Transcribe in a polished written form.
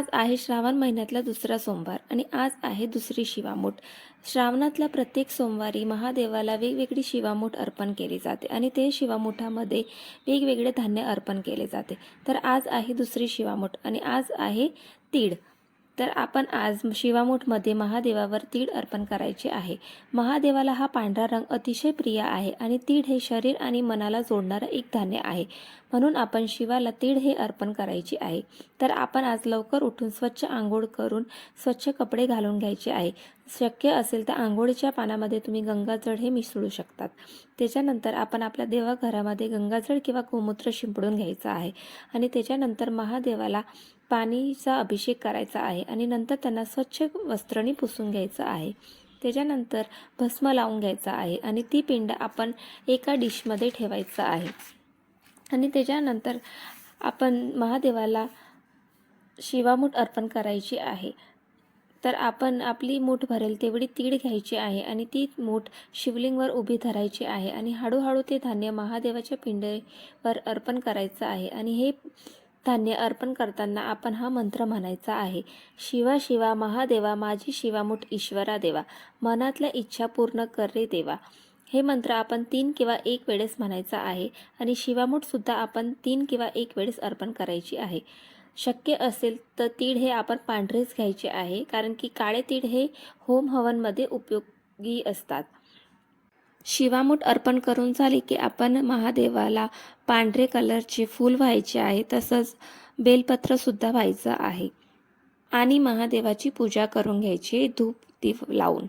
आज आहे श्रावण महिन्यातला दुसरा सोमवार आणि आज आहे दुसरी शिवामूठ। श्रावणातल्या प्रत्येक सोमवारी महादेवाला वेगवेगळी शिवामूठ अर्पण केली जाते आणि ते शिवामूठामध्ये वेगवेगळे धान्य अर्पण केले जाते। तर आज आहे दुसरी शिवामूठ आणि आज आहे तीळ। तर आपण आज शिवामूठमध्ये महादेवावर तीळ अर्पण करायचे आहे। महादेवाला हा पांढरा रंग अतिशय प्रिय आहे आणि तीळ हे शरीर आणि मनाला जोडणारं एक धान्य आहे, म्हणून आपण शिवाला तीळ हे अर्पण करायचे आहे। तर आपण आज लवकर उठून स्वच्छ आंघोळ करून स्वच्छ कपडे घालून घ्यायचे आहे। शक्य असेल तर आंघोळीच्या पाण्यामध्ये तुम्ही गंगाजळ हे मिसळू शकतात। त्याच्यानंतर आपण आपल्या देवघरामध्ये गंगाजळ किंवा गोमूत्र शिंपडून घ्यायचं आहे आणि त्याच्यानंतर महादेवाला पाणीचा अभिषेक करायचा आहे आणि नंतर त्यांना स्वच्छ वस्त्रांनी पुसून घ्यायचं आहे। त्याच्यानंतर भस्म लावून घ्यायचा आहे आणि ती पिंड आपण एका डिशमध्ये ठेवायचं आहे आणि त्याच्यानंतर आपण महादेवाला शिवामूठ अर्पण करायची आहे। तर आपण आपली मूठ भरेल तेवढी तीळ घ्यायची आहे आणि ती मूठ शिवलिंगवर उभी धरायची आहे आणि हळूहळू ते धान्य महादेवाच्या पिंडीवर अर्पण करायचं आहे आणि हे धान्य अर्पण करताना आपण हा मंत्र म्हणायचा आहे, शिवा शिवा महादेवा माझी शिवामूठ ईश्वरा देवा, मनातल्या इच्छा पूर्ण कर रे देवा। हे मंत्र आपण 3 किंवा 1 वेळेस म्हणायचा आहे आणि शिवामूठ सुद्धा आपण 3 किंवा 1 वेळेस अर्पण करायची आहे। शक्य असेल तर तीळ हे आपण पांढरेच घ्यायचे आहे, कारण की काळे तीळ हे होम हवनमध्ये उपयोगी असतात। शिवामूठ अर्पण करून झाले की आपण महादेवाला पांढरे कलरचे फूल व्हायचे आहे, तसंच बेलपत्र सुद्धा व्हायचं आहे आणि महादेवाची पूजा करून घ्यायची धूप दीप लावून।